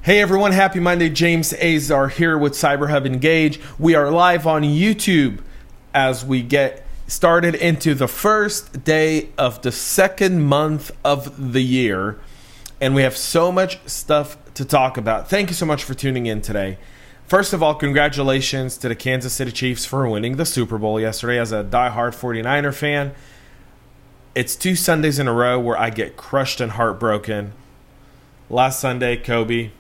Hey everyone, happy Monday. James Azar here with CyberHub Engage. We are live on YouTube as we get started into the first day of the second month of the year. And we have so much stuff to talk about. Thank you so much for tuning in today. First of all, congratulations to the Kansas City Chiefs for winning the Super Bowl yesterday. As a diehard 49er fan, it's 2 Sundays in a row where I get crushed and heartbroken. Last Sunday, Kobe.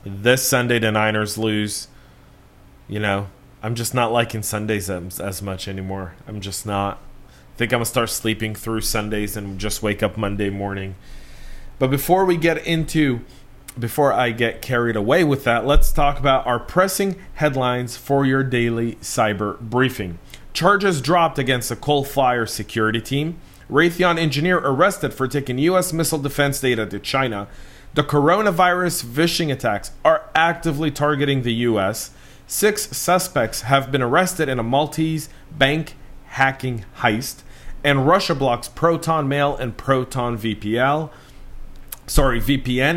This Sunday, the Niners lose. You know, I'm just not liking Sundays as much anymore. I'm just not. I think I'm going to start sleeping through Sundays and just wake up Monday morning. But before I get carried away with that, let's talk about our pressing headlines for your daily cyber briefing. Charges dropped against the Coalfire security team. Raytheon engineer arrested for taking U.S. missile defense data to China. The coronavirus phishing attacks are actively targeting the U.S. 6 suspects have been arrested in a Maltese bank hacking heist. And Russia blocks ProtonMail and ProtonVPN.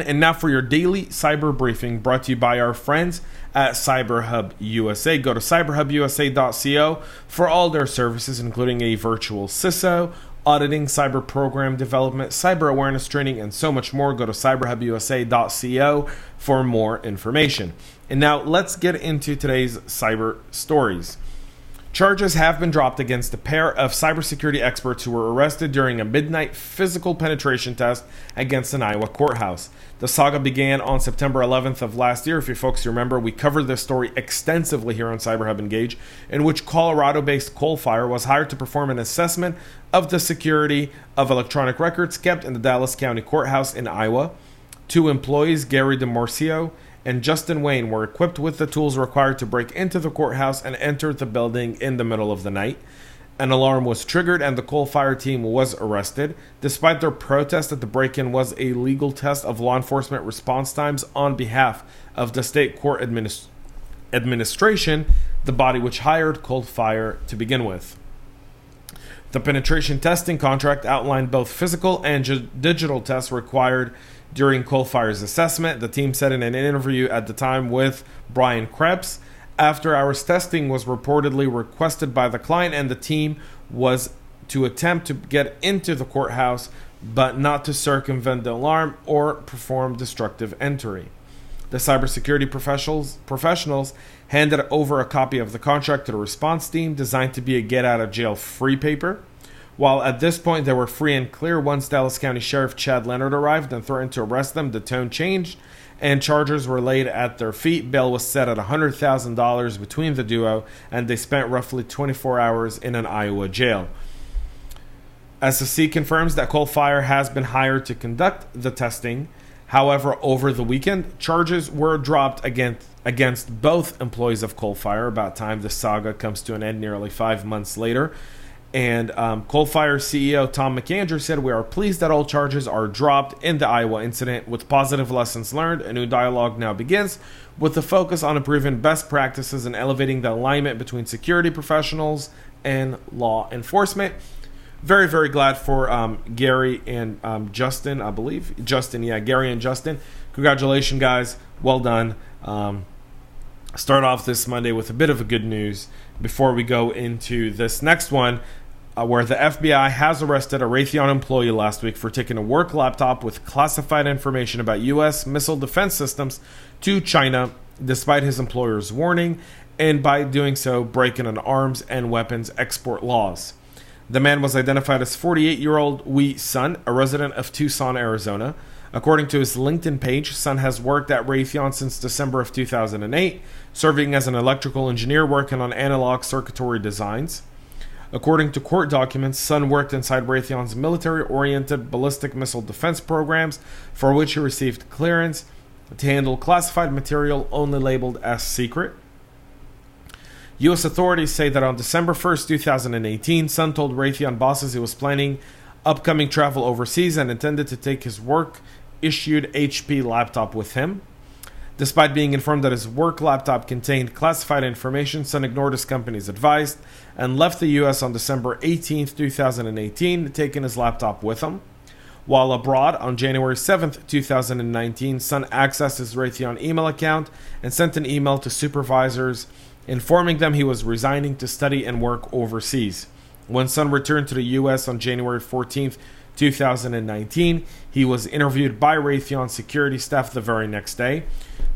And now for your daily cyber briefing, brought to you by our friends at CyberHub USA. Go to cyberhubusa.co for all their services, including a virtual CISO, auditing, cyber program development, cyber awareness training, and so much more. Go to cyberhubusa.co for more information. And now let's get into today's cyber stories. Charges have been dropped against a pair of cybersecurity experts who were arrested during a midnight physical penetration test against an Iowa courthouse. The saga began on September 11th of last year. If you folks remember, we covered this story extensively here on CyberHub Engage, in which Colorado-based Coalfire was hired to perform an assessment of the security of electronic records kept in the Dallas County Courthouse in Iowa. 2 employees, Gary DeMorcio and Justin Wayne, were equipped with the tools required to break into the courthouse and entered the building in the middle of the night. An alarm was triggered and the Coalfire team was arrested. Despite their protest that the break-in was a legal test of law enforcement response times on behalf of the state court administration, the body which hired Coalfire to begin with. The penetration testing contract outlined both physical and digital tests required during Coalfire's assessment. The team said in an interview at the time with Brian Krebs, after-hours testing was reportedly requested by the client, and the team was to attempt to get into the courthouse, but not to circumvent the alarm or perform destructive entry. The cybersecurity professionals handed over a copy of the contract to the response team, designed to be a get-out-of-jail-free paper. While at this point they were free and clear, once Dallas County Sheriff Chad Leonard arrived and threatened to arrest them, the tone changed and charges were laid at their feet. Bail was set at $100,000 between the duo, and they spent roughly 24 hours in an Iowa jail. SSC confirms that Coalfire has been hired to conduct the testing. However, over the weekend, charges were dropped against both employees of Coalfire. About time the saga comes to an end nearly 5 months later. And Coalfire CEO Tom McAndrew said, "We are pleased that all charges are dropped in the Iowa incident. With positive lessons learned, a new dialogue now begins with the focus on improving best practices and elevating the alignment between security professionals and law enforcement." Very, very glad for Gary and Justin, I believe. Gary and Justin. Congratulations, guys. Well done. Start off this Monday with a bit of a good news before we go into this next one, where the FBI has arrested a Raytheon employee last week for taking a work laptop with classified information about U.S. missile defense systems to China, despite his employer's warning, and by doing so, breaking an arms and weapons export laws. The man was identified as 48-year-old Wee Sun, a resident of Tucson, Arizona. According to his LinkedIn page, Sun has worked at Raytheon since December of 2008, serving as an electrical engineer working on analog circuitry designs. According to court documents, Sun worked inside Raytheon's military-oriented ballistic missile defense programs, for which he received clearance to handle classified material only labeled as secret. U.S. authorities say that on December 1st, 2018, Sun told Raytheon bosses he was planning upcoming travel overseas and intended to take his work-issued HP laptop with him. Despite being informed that his work laptop contained classified information, Sun ignored his company's advice and left the U.S. on December 18, 2018, taking his laptop with him. While abroad, on January 7th, 2019, Sun accessed his Raytheon email account and sent an email to supervisors informing them he was resigning to study and work overseas. When Sun returned to the U.S. on January 14th, 2019, he was interviewed by Raytheon security staff the very next day.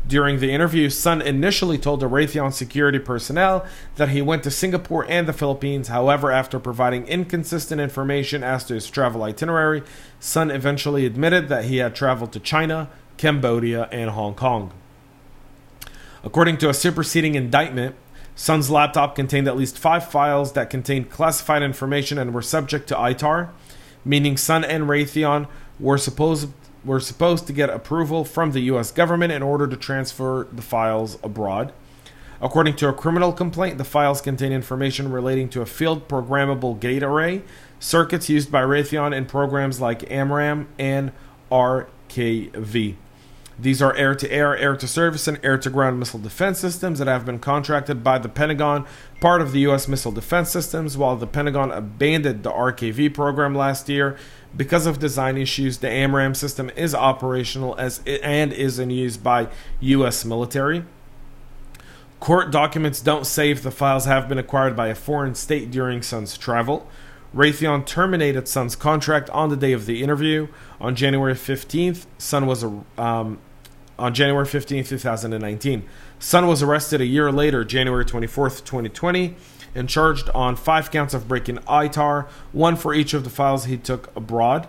During the interview, Sun initially told the Raytheon security personnel that he went to Singapore and the Philippines. However, after providing inconsistent information as to his travel itinerary, Sun eventually admitted that he had traveled to China, Cambodia, and Hong Kong. According to a superseding indictment, Sun's laptop contained at least 5 files that contained classified information and were subject to ITAR, meaning Sun and Raytheon were supposed to get approval from the U.S. government in order to transfer the files abroad. According to a criminal complaint, the files contain information relating to a field programmable gate array, circuits used by Raytheon in programs like AMRAAM and RKV. These are air-to-air, air-to-surface, and air-to-ground missile defense systems that have been contracted by the Pentagon, part of the U.S. Missile Defense Systems. While the Pentagon abandoned the RKV program last year because of design issues, the AMRAAM system is operational and is in use by U.S. military. Court documents don't say if the files have been acquired by a foreign state during Sun's travel. Raytheon terminated Sun's contract on the day of the interview. On January 15th, on January 15th, 2019. Sun was arrested a year later, January 24th, 2020, and charged on 5 counts of breaking ITAR, 1 for each of the files he took abroad.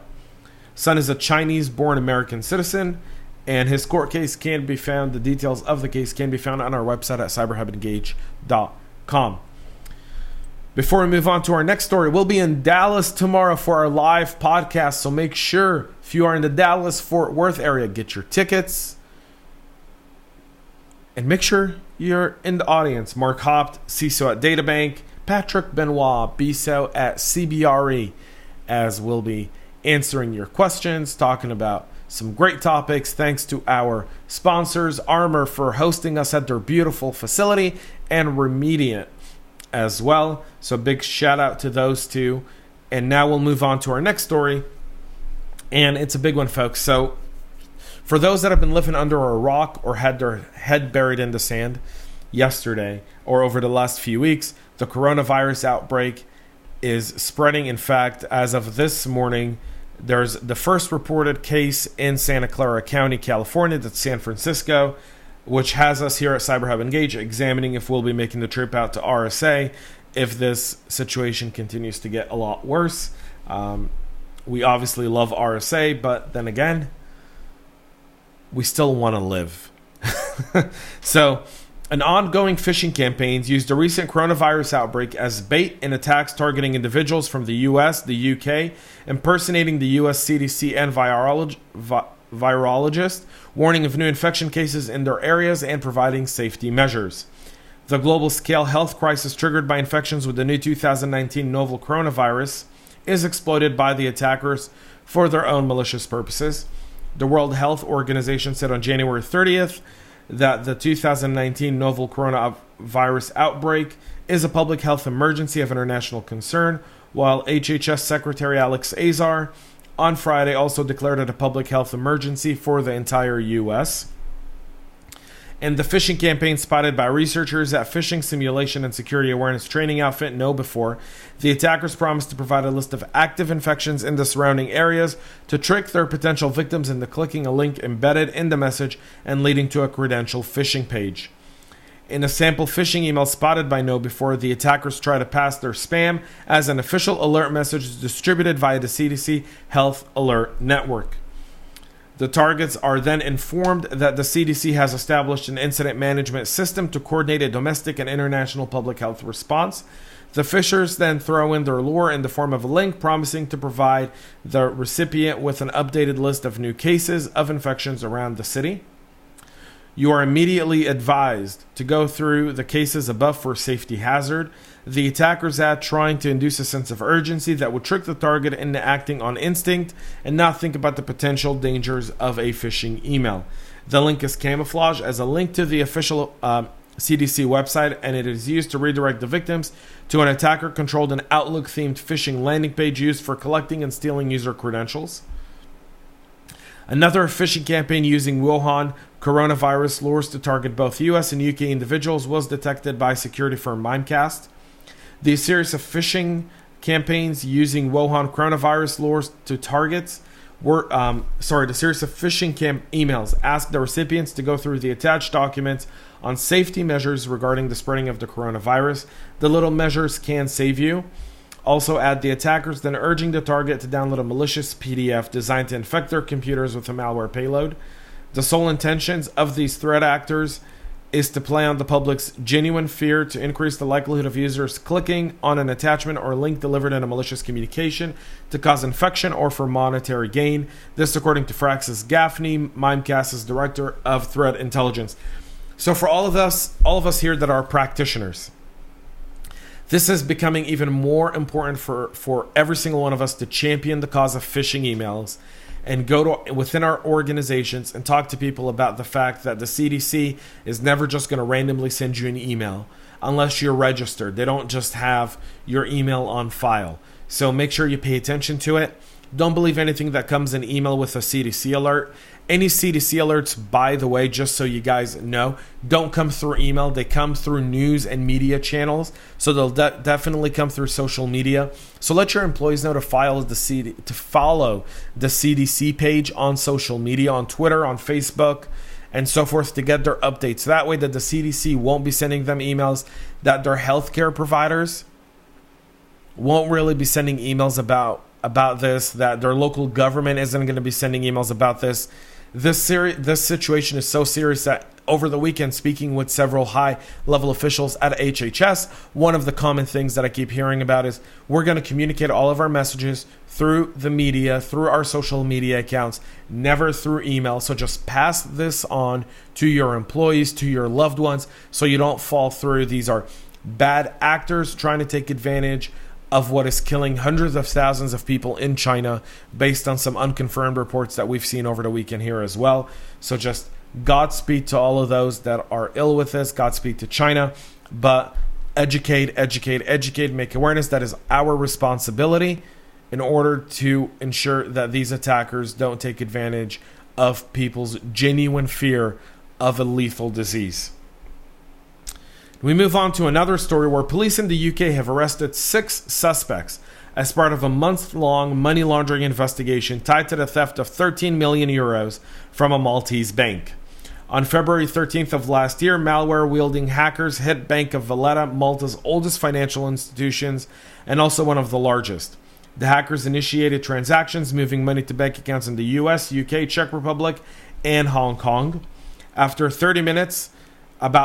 Sun is a Chinese-born American citizen, and his court case can be found, the details of the case can be found on our website at cyberhubengage.com. Before we move on to our next story, we'll be in Dallas tomorrow for our live podcast, so make sure, if you are in the Dallas-Fort Worth area, get your tickets. And make sure you're in the audience. Mark Hopt, CISO at DataBank, Patrick Benoit, BISO at CBRE, as we'll be answering your questions, talking about some great topics. Thanks to our sponsors, Armor, for hosting us at their beautiful facility, and Remediant as well. So big shout out to those two. And now we'll move on to our next story. And it's a big one, folks. So for those that have been living under a rock or had their head buried in the sand yesterday or over the last few weeks, the coronavirus outbreak is spreading. In fact, as of this morning, there's the first reported case in Santa Clara County, California, that's San Francisco, which has us here at CyberHub Engage examining if we'll be making the trip out to RSA if this situation continues to get a lot worse. We obviously love RSA, but then again, we still want to live. So, an ongoing phishing campaign used the recent coronavirus outbreak as bait in attacks targeting individuals from the US, the UK, impersonating the US CDC and virologists, warning of new infection cases in their areas and providing safety measures. The global-scale health crisis triggered by infections with the new 2019 novel coronavirus is exploited by the attackers for their own malicious purposes. The World Health Organization said on January 30th that the 2019 novel coronavirus outbreak is a public health emergency of international concern, while HHS Secretary Alex Azar on Friday also declared it a public health emergency for the entire U.S. And the phishing campaign spotted by researchers at Phishing Simulation and Security Awareness Training outfit KnowBe4, the attackers promised to provide a list of active infections in the surrounding areas to trick their potential victims into clicking a link embedded in the message and leading to a credential phishing page. In a sample phishing email spotted by KnowBe4, the attackers try to pass their spam as an official alert message distributed via the CDC Health Alert Network. The targets are then informed that the CDC has established an incident management system to coordinate a domestic and international public health response. The phishers then throw in their lure in the form of a link promising to provide the recipient with an updated list of new cases of infections around the city. You are immediately advised to go through the cases above for safety hazard. The attackers add trying to induce a sense of urgency that would trick the target into acting on instinct and not think about the potential dangers of a phishing email. The link is camouflaged as a link to the official CDC website, and it is used to redirect the victims to an attacker-controlled and Outlook-themed phishing landing page used for collecting and stealing user credentials. Another phishing campaign using Wuhan coronavirus lures to target both US and UK individuals was detected by security firm Mimecast. The series of phishing campaigns using Wuhan coronavirus lures to targets the series of phishing emails asked the recipients to go through the attached documents on safety measures regarding the spreading of the coronavirus. The little measures can save you. Also add the attackers, then urging the target to download a malicious PDF designed to infect their computers with a malware payload. The sole intentions of these threat actors is to play on the public's genuine fear to increase the likelihood of users clicking on an attachment or link delivered in a malicious communication to cause infection or for monetary gain. This according to Francis Gaffney, Mimecast's director of threat intelligence. So for all of us here that are practitioners, this is becoming even more important for every single one of us to champion the cause of phishing emails and go to within our organizations and talk to people about the fact that the CDC is never just going to randomly send you an email unless you're registered. They don't just have your email on file. So make sure you pay attention to it. Don't believe anything that comes in email with a CDC alert. Any CDC alerts, by the way, just so you guys know, don't come through email. They come through news and media channels. So they'll definitely come through social media. So let your employees know to follow the CDC page on social media, on Twitter, on Facebook, and so forth to get their updates. That way that the CDC won't be sending them emails, that their healthcare providers won't really be sending emails about this, that their local government isn't going to be sending emails about this. This situation is so serious that over the weekend, speaking with several high-level officials at HHS, one of the common things that I keep hearing about is we're going to communicate all of our messages through the media, through our social media accounts, never through email. So just pass this on to your employees, to your loved ones, so you don't fall through. These are bad actors trying to take advantage of what is killing hundreds of thousands of people in China based on some unconfirmed reports that we've seen over the weekend here as well. So just Godspeed to all of those that are ill with this. Godspeed to China. But educate, make awareness. That is our responsibility in order to ensure that these attackers don't take advantage of people's genuine fear of a lethal disease. We move on to another story where police in the UK have arrested 6 suspects as part of a month-long money laundering investigation tied to the theft of 13 million euros from a Maltese bank. On February 13th of last year, malware-wielding hackers hit Bank of Valletta, Malta's oldest financial institutions and also one of the largest. The hackers initiated transactions moving money to bank accounts in the US, UK, Czech Republic, and Hong Kong. About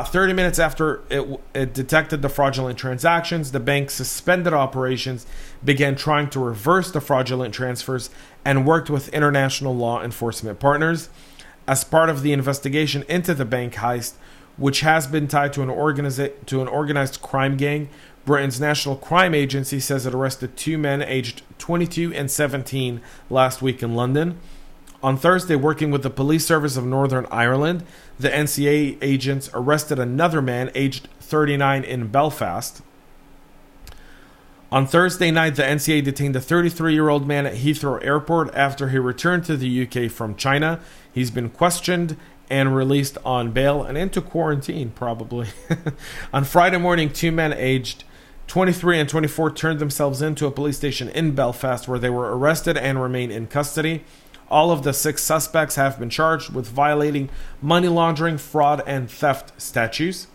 30 minutes after it detected the fraudulent transactions, the bank suspended operations, began trying to reverse the fraudulent transfers, and worked with international law enforcement partners. As part of the investigation into the bank heist, which has been tied to an organized crime gang, Britain's National Crime Agency says it arrested 2 men aged 22 and 17 last week in London. On Thursday, working with the Police Service of Northern Ireland, the NCA agents arrested another man aged 39 in Belfast. On Thursday night, the NCA detained a 33-year-old man at Heathrow Airport after he returned to the UK from China. He's been questioned and released on bail and into quarantine, probably. On Friday morning, 2 men aged 23 and 24 turned themselves into a police station in Belfast where they were arrested and remain in custody. All of the 6 suspects have been charged with violating money laundering, fraud, and theft statutes.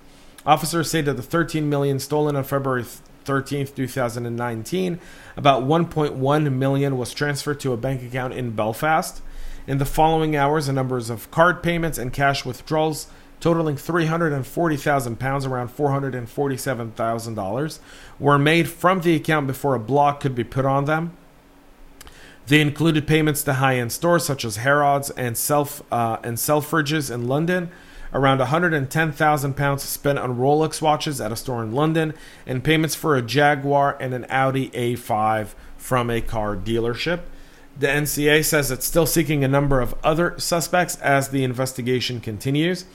Officers say that the 13 million stolen on February 13th, 2019, about 1.1 million was transferred to a bank account in Belfast. In the following hours, a number of card payments and cash withdrawals totaling £340,000, around $447,000, were made from the account before a block could be put on them. They included payments to high-end stores such as Harrods and Selfridges in London, around £110,000 spent on Rolex watches at a store in London, and payments for a Jaguar and an Audi A5 from a car dealership. The NCA says it's still seeking a number of other suspects as the investigation continues.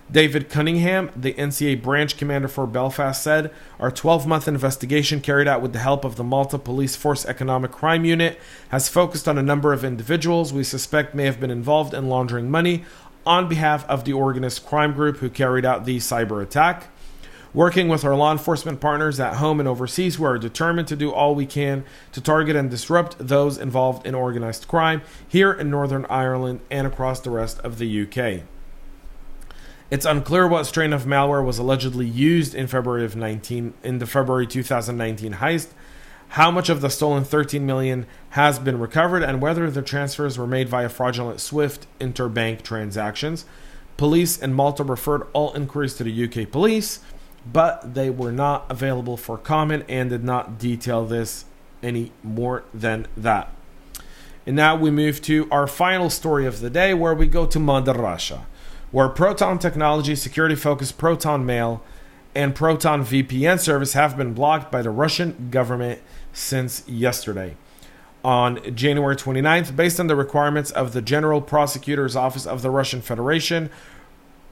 David Cunningham, the NCA branch commander for Belfast, said, "Our 12-month investigation carried out with the help of the Malta Police Force Economic Crime Unit has focused on a number of individuals we suspect may have been involved in laundering money on behalf of the organized crime group who carried out the cyber attack. Working with our law enforcement partners at home and overseas, we are determined to do all we can to target and disrupt those involved in organized crime here in Northern Ireland and across the rest of the UK." It's unclear what strain of malware was allegedly used in the February 2019 heist, how much of the stolen $13 million has been recovered, and whether the transfers were made via fraudulent SWIFT interbank transactions. Police in Malta referred all inquiries to the UK police, but they were not available for comment and did not detail this any more than that. And now we move to our final story of the day, where we go to Mother Russia, where Proton Technology security-focused ProtonMail and ProtonVPN service have been blocked by the Russian government since yesterday. On January 29th, based on the requirements of the General Prosecutor's Office of the Russian Federation,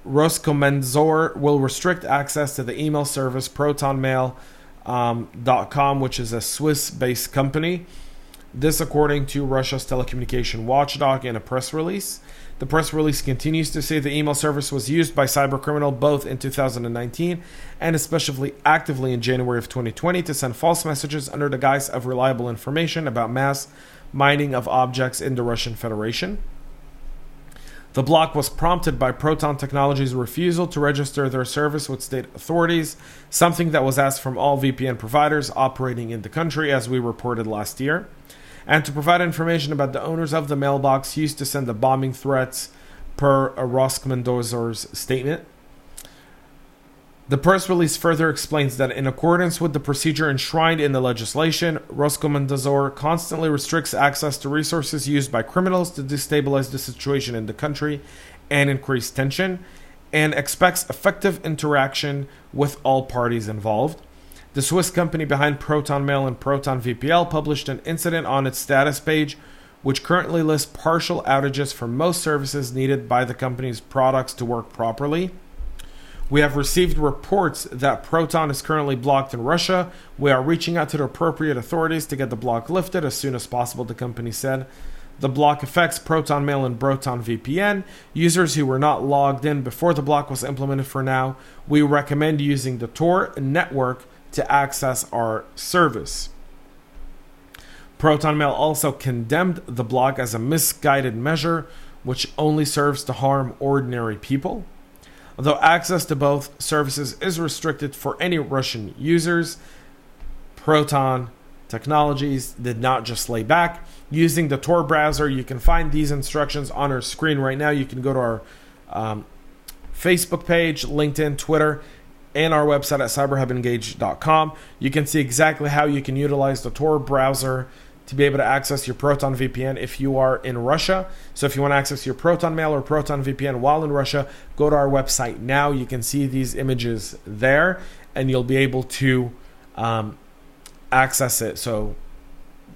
Roskomnadzor will restrict access to the email service ProtonMail.com, which is a Swiss-based company. This according to Russia's telecommunication watchdog in a press release. The press release continues to say the email service was used by cybercriminals both in 2019 and especially actively in January of 2020 to send false messages under the guise of reliable information about mass mining of objects in the Russian Federation. The block was prompted by Proton Technology's refusal to register their service with state authorities, something that was asked from all VPN providers operating in the country, as we reported last year, and to provide information about the owners of the mailbox used to send the bombing threats, per Roskomnadzor's statement. The press release further explains that in accordance with the procedure enshrined in the legislation, Roskomnadzor constantly restricts access to resources used by criminals to destabilize the situation in the country and increase tension, and expects effective interaction with all parties involved. The Swiss company behind ProtonMail and ProtonVPN published an incident on its status page, which currently lists partial outages for most services needed by the company's products to work properly. We have received reports that Proton is currently blocked in Russia. We are reaching out to the appropriate authorities to get the block lifted as soon as possible, the company said. The block affects ProtonMail and ProtonVPN. Users who were not logged in before the block was implemented for now, we recommend using the Tor network to access our service. ProtonMail also condemned the block as a misguided measure, which only serves to harm ordinary people. Although access to both services is restricted for any Russian users, Proton Technologies did not just lay back. Using the Tor browser, you can find these instructions on our screen right now. You can go to our Facebook page, LinkedIn, Twitter, and our website at cyberhubengage.com. You can see exactly how you can utilize the Tor browser to be able to access your ProtonVPN if you are in Russia. So if you want to access your ProtonMail or ProtonVPN while in Russia, go to our website now. You can see these images there, and you'll be able to access it. So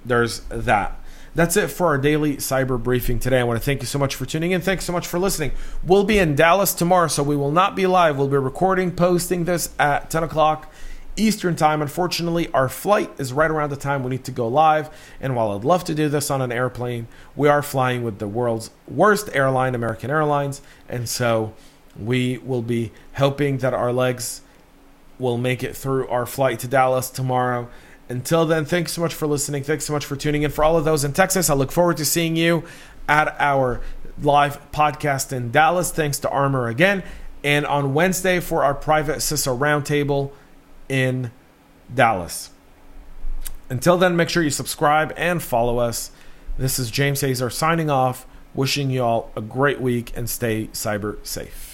there's that. That's it for our daily cyber briefing today. I want to thank you so much for tuning in. Thanks so much for listening. We'll be in Dallas tomorrow, so we will not be live. We'll be recording, posting this at 10 o'clock Eastern time. Unfortunately, our flight is right around the time we need to go live. And while I'd love to do this on an airplane, we are flying with the world's worst airline, American Airlines. And so we will be hoping that our legs will make it through our flight to Dallas tomorrow. Until then, thanks so much for listening. Thanks so much for tuning in. For all of those in Texas, I look forward to seeing you at our live podcast in Dallas. Thanks to Armor again. And on Wednesday for our private CISO roundtable in Dallas. Until then, make sure you subscribe and follow us. This is James Azar signing off, wishing you all a great week and stay cyber safe.